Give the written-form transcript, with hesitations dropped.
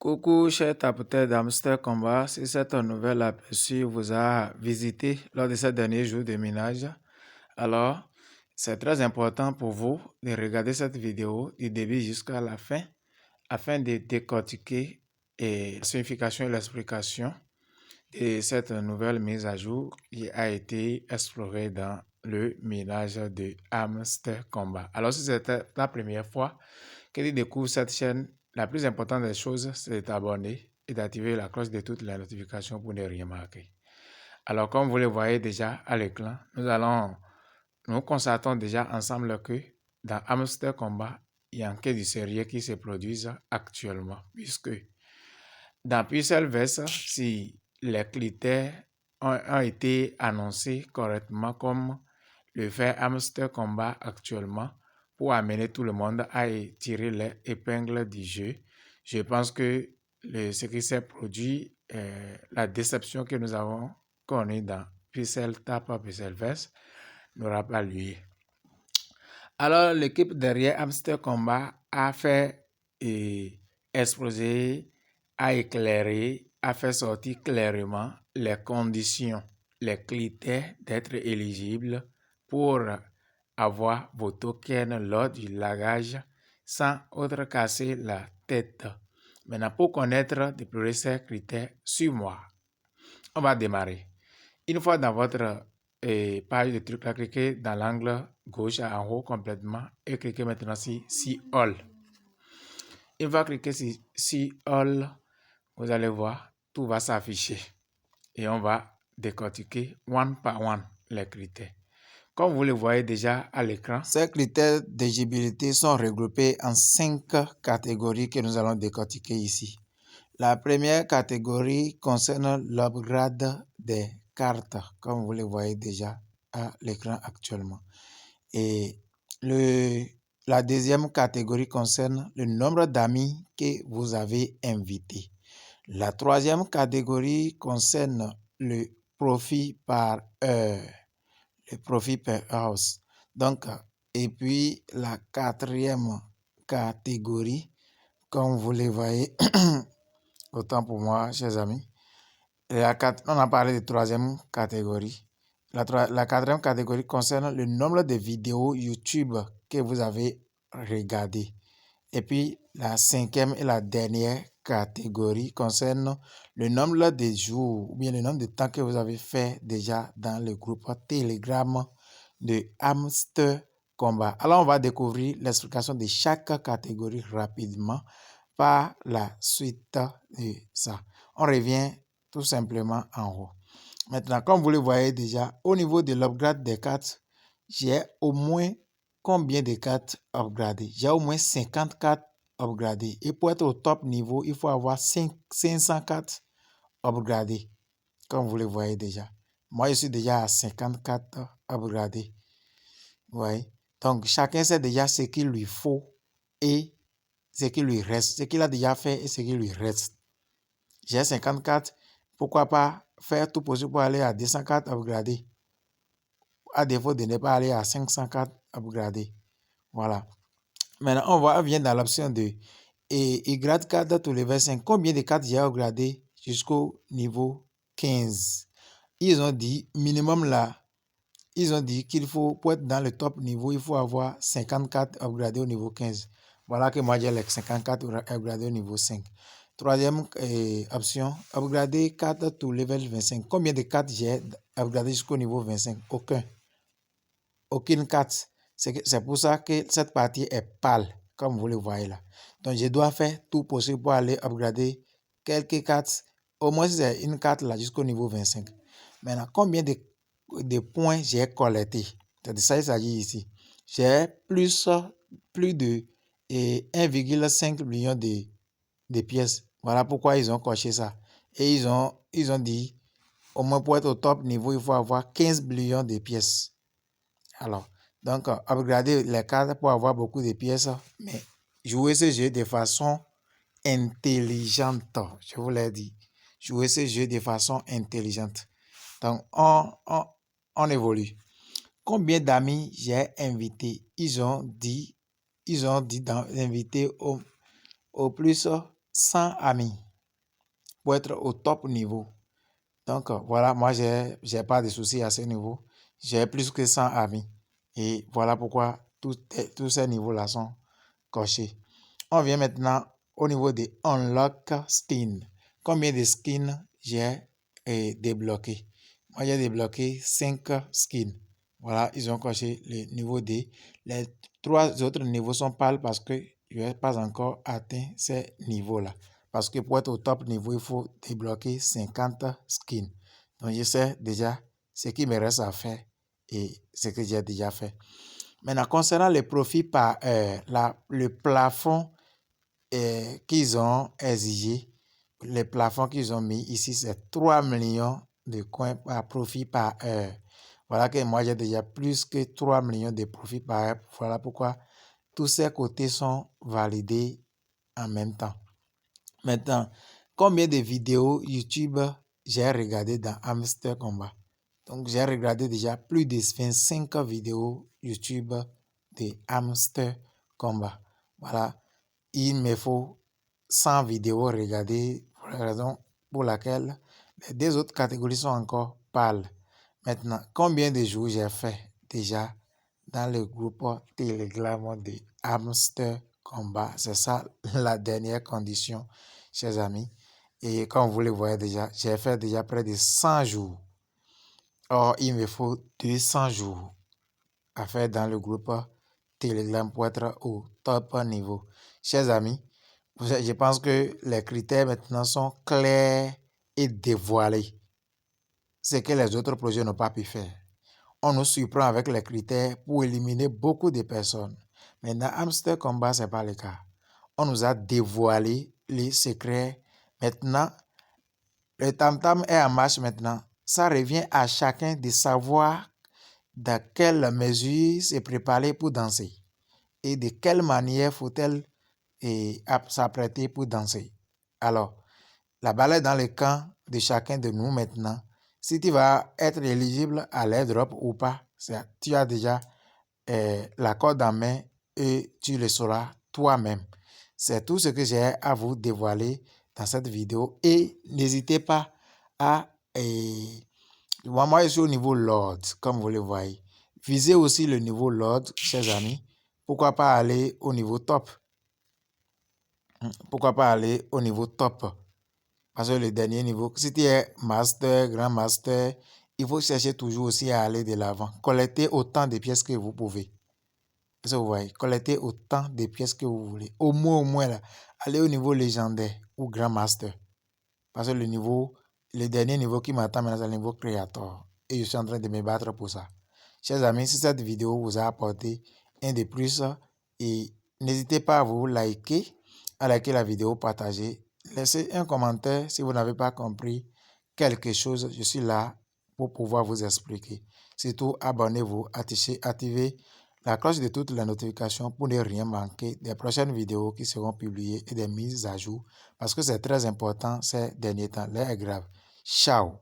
Coucou chers tapoteurs d'Hamster Combat, si cette nouvelle aperçu vous a visité lors de ces derniers jours de ménage, alors c'est très important pour vous de regarder cette vidéo du début jusqu'à la fin afin de décortiquer la signification et l'explication de cette nouvelle mise à jour qui a été explorée dans le ménage de Hamster Combat. Alors si c'était la première fois que tu découvres cette chaîne, la plus importante des choses, c'est de t'abonner et d'activer la cloche de toutes les notifications pour ne rien manquer. Alors, comme vous le voyez déjà à l'écran, nous constatons déjà ensemble que dans Hamster Combat, il y a un cas de série qui se produisent actuellement, puisque dans Pixelverse, si les critères ont été annoncés correctement comme le fait Hamster Combat actuellement, pour amener tout le monde à tirer les épingles du jeu. Je pense que ce qui s'est produit, la déception que nous avons connue dans Pixelverse n'aura pas lieu. Alors, l'équipe derrière Hamster Combat a fait exposer, a éclairé, a fait sortir clairement les conditions, les critères d'être éligible pour avoir vos tokens lors du lagage sans autre casser la tête. Maintenant, pour connaître de ces critères, suis-moi. On va démarrer. Une fois dans votre page de trucs, là, cliquez dans l'angle gauche en haut complètement et cliquez maintenant sur See All. Une fois cliquer sur See All, vous allez voir, tout va s'afficher et on va décortiquer one par one les critères. Comme vous le voyez déjà à l'écran, ces critères d'éligibilité sont regroupés en 5 catégories que nous allons décortiquer ici. La première catégorie concerne l'upgrade des cartes, comme vous le voyez déjà à l'écran actuellement. Et la deuxième catégorie concerne le nombre d'amis que vous avez invités. La troisième catégorie concerne le profit par heure. Le profit per house. Donc, et puis la quatrième catégorie, comme vous le voyez, autant pour moi, chers amis, on a parlé de troisième catégorie. La quatrième catégorie concerne le nombre de vidéos YouTube que vous avez regardées. Et puis, la cinquième et la dernière catégorie concerne le nombre de jours ou bien le nombre de temps que vous avez fait déjà dans le groupe Telegram de Hamster Combat. Alors, on va découvrir l'explication de chaque catégorie rapidement par la suite de ça. On revient tout simplement en haut. Maintenant, comme vous le voyez déjà, au niveau de l'upgrade des cartes, j'ai au moins combien de cartes upgradées? J'ai au moins 50 cartes upgradées. Et pour être au top niveau, il faut avoir 500 cartes upgradées. Comme vous le voyez déjà. Moi, je suis déjà à 50 cartes upgradées. Ouais. Donc, chacun sait déjà ce qu'il lui faut et ce qui lui reste. Ce qu'il a déjà fait et ce qui lui reste. J'ai 50 cartes. Pourquoi pas faire tout possible pour aller à 200 cartes upgradées? À défaut de ne pas aller à 500 cartes upgradées. Voilà. Maintenant, on vient dans l'option de grade carte tous les 25. Combien de cartes j'ai upgradé jusqu'au niveau 15? Ils ont dit, minimum là, ils ont dit qu'il faut, pour être dans le top niveau, il faut avoir 50 cartes upgradées au niveau 15. Voilà que moi j'ai les 50 cartes upgradées au niveau 5. Troisième option, upgrader carte to level 25. Combien de cartes j'ai upgradé jusqu'au niveau 25? Aucune carte. C'est pour ça que cette partie est pâle, comme vous le voyez là. Donc, je dois faire tout possible pour aller upgrader quelques cartes. Au moins, c'est une carte là jusqu'au niveau 25. Maintenant, combien de points j'ai collecté? C'est de ça qu'il s'agit ici. J'ai plus de 1,5 million de pièces. Voilà pourquoi ils ont coché ça. Et ils ont dit, au moins pour être au top niveau, il faut avoir 15 millions de pièces. Alors, donc, upgrader les cartes pour avoir beaucoup de pièces, mais jouer ce jeu de façon intelligente. Je vous l'ai dit. Jouer ce jeu de façon intelligente. Donc, on évolue. Combien d'amis j'ai invité? Ils ont dit d'inviter au plus 100 amis pour être au top niveau. Donc, voilà, moi, j'ai pas de soucis à ce niveau. J'ai plus que 100 amis. Et voilà pourquoi tous ces niveaux-là sont cochés. On vient maintenant au niveau de Unlock Skin. Combien de skins j'ai débloqué? Moi, j'ai débloqué 5 skins. Voilà, ils ont coché le niveau D. Les 3 autres niveaux sont pâles parce que je n'ai pas encore atteint ces niveaux-là. Parce que pour être au top niveau, il faut débloquer 50 skins. Donc, je sais déjà ce qui me reste à faire et ce que j'ai déjà fait. Maintenant, concernant les profits par heure, le plafond qu'ils ont exigé, les plafonds qu'ils ont mis ici, c'est 3 millions de coins par profit par heure. Voilà que moi, j'ai déjà plus que 3 millions de profits par heure. Voilà pourquoi tous ces côtés sont validés en même temps. Maintenant, combien de vidéos YouTube j'ai regardé dans Hamster Combat? Donc, j'ai regardé déjà plus de 25 vidéos YouTube de Hamster Combat. Voilà, il me faut 100 vidéos regardées pour la raison pour laquelle les 2 autres catégories sont encore pâles. Maintenant, combien de jours j'ai fait déjà dans le groupe Telegram de Hamster Combat? C'est ça la dernière condition, chers amis. Et comme vous le voyez déjà, j'ai fait déjà près de 100 jours. Or, il me faut 200 jours à faire dans le groupe Telegram pour être au top niveau. Chers amis, je pense que les critères maintenant sont clairs et dévoilés. Ce que les autres projets n'ont pas pu faire. On nous surprend avec les critères pour éliminer beaucoup de personnes. Mais dans Hamster Combat, ce n'est pas le cas. On nous a dévoilé les secrets. Maintenant, le tam-tam est en marche maintenant. Ça revient à chacun de savoir dans quelle mesure se préparer pour danser et de quelle manière faut-elle s'apprêter pour danser. Alors, la balle est dans le camp de chacun de nous maintenant. Si tu vas être éligible à l'airdrop ou pas, tu as déjà la corde en main et tu le sauras toi-même. C'est tout ce que j'ai à vous dévoiler dans cette vidéo et n'hésitez pas à... moi, je suis au niveau Lord, comme vous le voyez. Visez aussi le niveau Lord, chers amis. Pourquoi pas aller au niveau top? Pourquoi pas aller au niveau top? Parce que le dernier niveau, si tu es master, grand master, il faut chercher toujours aussi à aller de l'avant. Collectez autant de pièces que vous pouvez. Est-ce que vous voyez? Collectez autant de pièces que vous voulez. Au moins là, allez au niveau légendaire ou grand master. Parce que le dernier niveau qui m'attend maintenant, c'est le niveau créateur. Et je suis en train de me battre pour ça. Chers amis, si cette vidéo vous a apporté un de plus, et n'hésitez pas à vous liker, à liker la vidéo, partager. Laissez un commentaire si vous n'avez pas compris quelque chose. Je suis là pour pouvoir vous expliquer. Surtout, abonnez-vous, activez la cloche de toutes les notifications pour ne rien manquer des prochaines vidéos qui seront publiées et des mises à jour parce que c'est très important ces derniers temps. L'air est grave. Ciao!